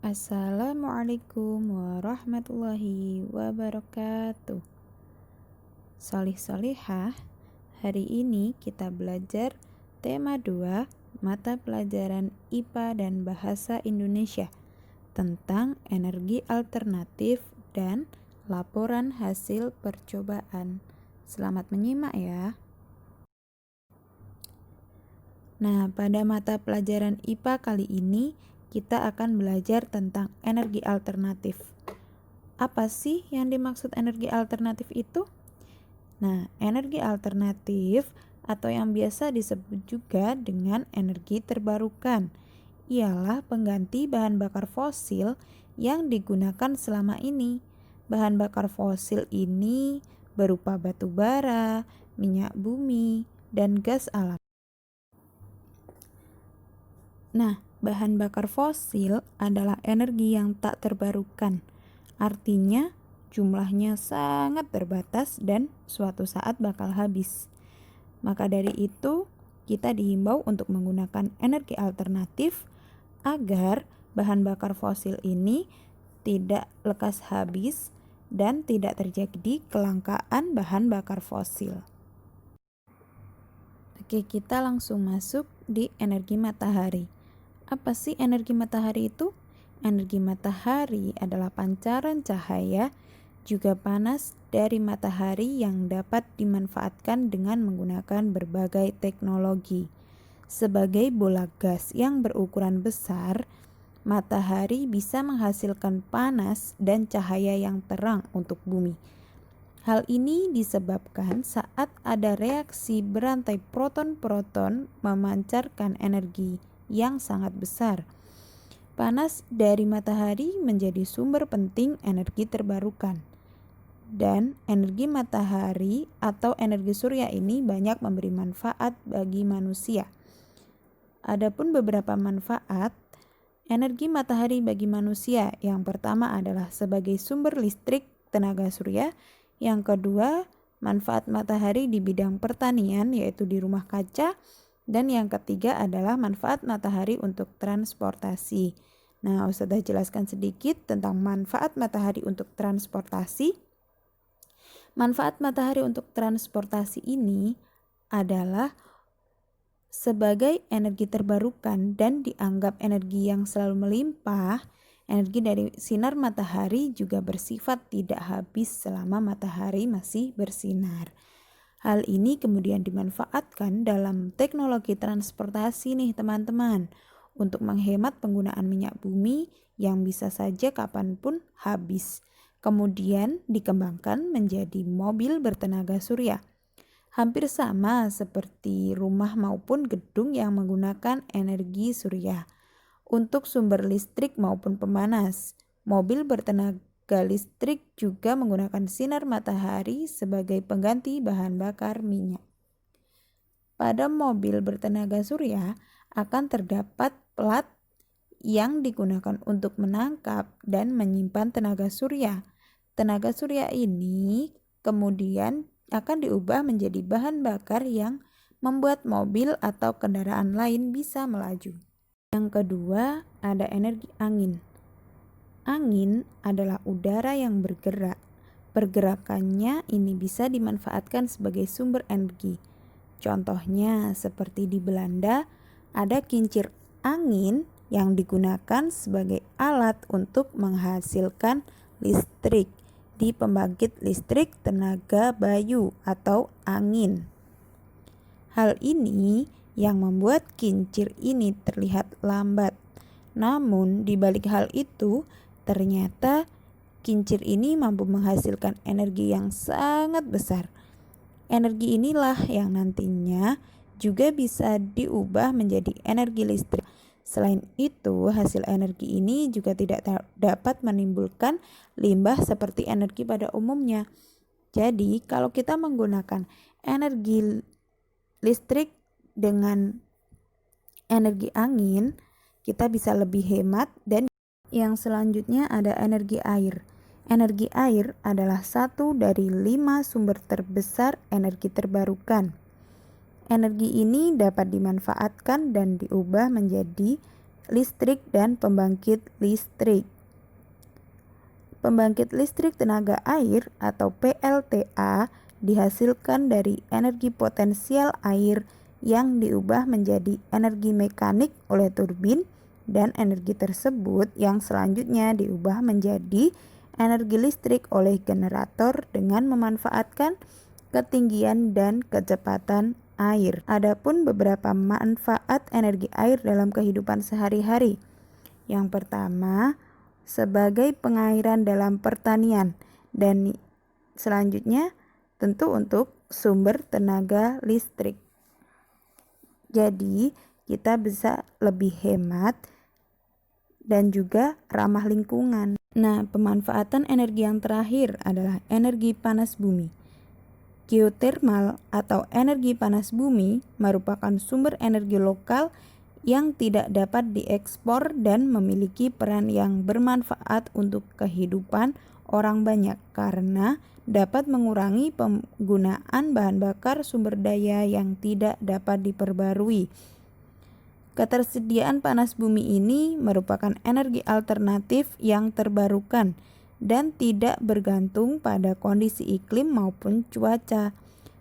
Assalamualaikum warahmatullahi wabarakatuh. Solih-solihah, hari ini kita belajar tema 2 mata pelajaran IPA dan Bahasa Indonesia tentang energi alternatif dan laporan hasil percobaan. Selamat menyimak ya. Nah, pada mata pelajaran IPA kali ini kita akan belajar tentang energi alternatif. Apa sih yang dimaksud energi alternatif itu? Nah, energi alternatif atau yang biasa disebut juga dengan energi terbarukan ialah pengganti bahan bakar fosil yang digunakan selama ini. Bahan bakar fosil ini berupa batu bara, minyak bumi, dan gas alam. Nah, bahan bakar fosil adalah energi yang tak terbarukan. Artinya, jumlahnya sangat terbatas dan suatu saat bakal habis. Maka dari itu, kita dihimbau untuk menggunakan energi alternatif agar bahan bakar fosil ini tidak lekas habis dan tidak terjadi kelangkaan bahan bakar fosil. Oke, kita langsung masuk di energi matahari. Apa sih energi matahari itu? Energi matahari adalah pancaran cahaya juga panas dari matahari yang dapat dimanfaatkan dengan menggunakan berbagai teknologi. Sebagai bola gas yang berukuran besar, matahari bisa menghasilkan panas dan cahaya yang terang untuk bumi. Hal ini disebabkan saat ada reaksi berantai proton-proton memancarkan energi yang sangat besar. Panas dari matahari menjadi sumber penting energi terbarukan. Dan energi matahari atau energi surya ini banyak memberi manfaat bagi manusia. Adapun beberapa manfaat energi matahari bagi manusia. Yang pertama adalah sebagai sumber listrik tenaga surya. Yang kedua, manfaat matahari di bidang pertanian yaitu di rumah kaca. Dan yang ketiga adalah manfaat matahari untuk transportasi. Nah, Ustazah jelaskan sedikit tentang manfaat matahari untuk transportasi. Manfaat matahari untuk transportasi ini adalah sebagai energi terbarukan dan dianggap energi yang selalu melimpah. Energi dari sinar matahari juga bersifat tidak habis selama matahari masih bersinar. Hal ini kemudian dimanfaatkan dalam teknologi transportasi nih teman-teman untuk menghemat penggunaan minyak bumi yang bisa saja kapanpun habis. Kemudian dikembangkan menjadi mobil bertenaga surya. Hampir sama seperti rumah maupun gedung yang menggunakan energi surya. Untuk sumber listrik maupun pemanas, mobil bertenaga listrik juga menggunakan sinar matahari sebagai pengganti bahan bakar minyak. Pada mobil bertenaga surya akan terdapat plat yang digunakan untuk menangkap dan menyimpan tenaga surya. Tenaga surya ini kemudian akan diubah menjadi bahan bakar yang membuat mobil atau kendaraan lain bisa melaju. Yang kedua, ada energi angin. Angin adalah udara yang bergerak. Pergerakannya ini bisa dimanfaatkan sebagai sumber energi. Contohnya, seperti di Belanda, ada kincir angin yang digunakan sebagai alat untuk menghasilkan listrik di pembangkit listrik tenaga bayu atau angin. Hal ini yang membuat kincir ini terlihat lambat. Namun di balik hal itu, ternyata kincir ini mampu menghasilkan energi yang sangat besar. Energi inilah yang nantinya juga bisa diubah menjadi energi listrik. Selain itu, hasil energi ini juga tidak dapat menimbulkan limbah seperti energi pada umumnya. Jadi, kalau kita menggunakan energi listrik dengan energi angin, kita bisa lebih hemat. Dan yang selanjutnya ada energi air. Energi air adalah satu dari 5 sumber terbesar energi terbarukan. Energi ini dapat dimanfaatkan dan diubah menjadi listrik dan pembangkit listrik. Pembangkit listrik tenaga air atau PLTA dihasilkan dari energi potensial air yang diubah menjadi energi mekanik oleh turbin, dan energi tersebut yang selanjutnya diubah menjadi energi listrik oleh generator dengan memanfaatkan ketinggian dan kecepatan air. Adapun beberapa manfaat energi air dalam kehidupan sehari-hari. Yang pertama, sebagai pengairan dalam pertanian, dan selanjutnya tentu untuk sumber tenaga listrik. Jadi kita bisa lebih hemat dan juga ramah lingkungan. Nah, pemanfaatan energi yang terakhir adalah energi panas bumi. Geotermal atau energi panas bumi merupakan sumber energi lokal yang tidak dapat diekspor dan memiliki peran yang bermanfaat untuk kehidupan orang banyak karena dapat mengurangi penggunaan bahan bakar sumber daya yang tidak dapat diperbarui. Ketersediaan panas bumi ini merupakan energi alternatif yang terbarukan dan tidak bergantung pada kondisi iklim maupun cuaca,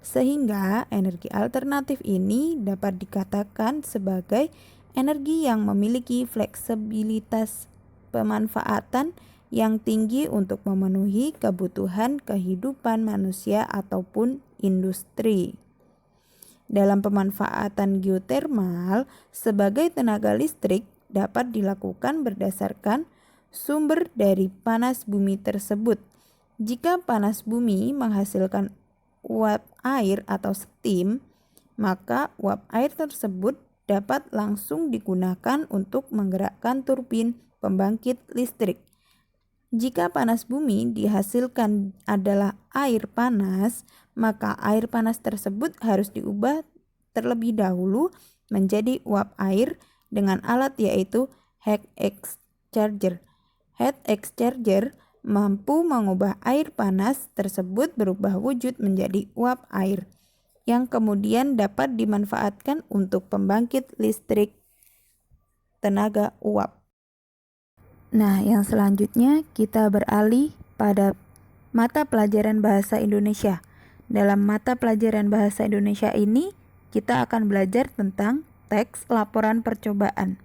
sehingga energi alternatif ini dapat dikatakan sebagai energi yang memiliki fleksibilitas pemanfaatan yang tinggi untuk memenuhi kebutuhan kehidupan manusia ataupun industri. Dalam pemanfaatan geotermal sebagai tenaga listrik dapat dilakukan berdasarkan sumber dari panas bumi tersebut. Jika panas bumi menghasilkan uap air atau steam, maka uap air tersebut dapat langsung digunakan untuk menggerakkan turbin pembangkit listrik. Jika panas bumi dihasilkan adalah air panas, maka air panas tersebut harus diubah terlebih dahulu menjadi uap air dengan alat yaitu heat exchanger. Heat exchanger mampu mengubah air panas tersebut berubah wujud menjadi uap air yang kemudian dapat dimanfaatkan untuk pembangkit listrik tenaga uap. Nah, yang selanjutnya kita beralih pada mata pelajaran bahasa Indonesia. Dalam mata pelajaran bahasa Indonesia ini, kita akan belajar tentang teks laporan percobaan.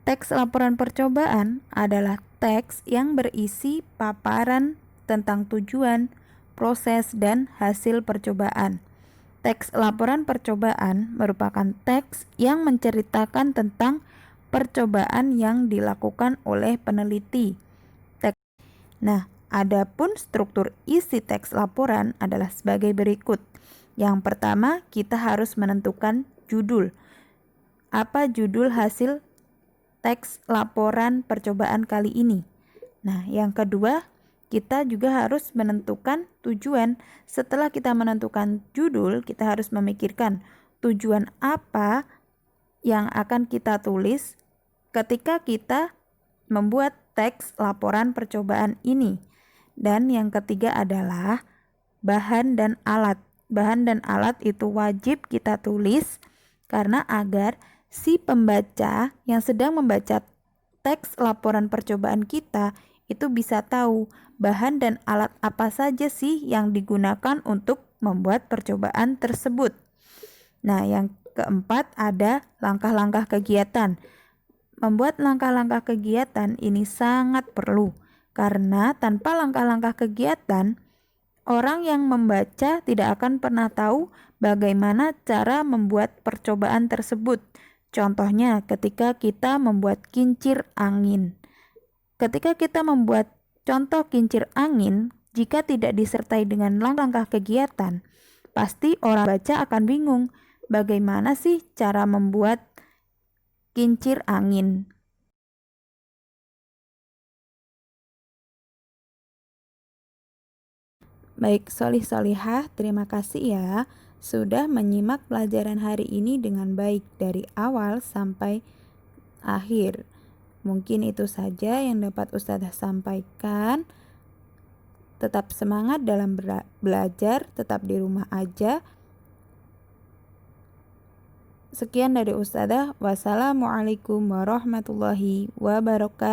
Teks laporan percobaan adalah teks yang berisi paparan tentang tujuan, proses, dan hasil percobaan. Teks laporan percobaan merupakan teks yang menceritakan tentang percobaan yang dilakukan oleh peneliti. Nah, adapun struktur isi teks laporan adalah sebagai berikut. Yang pertama, kita harus menentukan judul. Apa judul hasil teks laporan percobaan kali ini? Nah, yang kedua, kita juga harus menentukan tujuan. Setelah kita menentukan judul, kita harus memikirkan tujuan apa yang akan kita tulis ketika kita membuat teks laporan percobaan ini. Dan yang ketiga adalah bahan dan alat. Bahan dan alat itu wajib kita tulis karena agar si pembaca yang sedang membaca teks laporan percobaan kita itu bisa tahu bahan dan alat apa saja sih yang digunakan untuk membuat percobaan tersebut. Nah, yang keempat ada langkah-langkah kegiatan. Membuat langkah-langkah kegiatan ini sangat perlu karena tanpa langkah-langkah kegiatan, orang yang membaca tidak akan pernah tahu bagaimana cara membuat percobaan tersebut. Contohnya ketika kita membuat kincir angin. Ketika kita membuat contoh kincir angin, jika tidak disertai dengan langkah-langkah kegiatan, pasti orang baca akan bingung bagaimana sih cara membuat kincir angin. Baik, solih-solihah, terima kasih ya sudah menyimak pelajaran hari ini dengan baik dari awal sampai akhir. Mungkin itu saja yang dapat Ustazah sampaikan. Tetap semangat dalam belajar, tetap di rumah aja. Sekian dari Ustazah. Wassalamualaikum warahmatullahi wabarakatuh.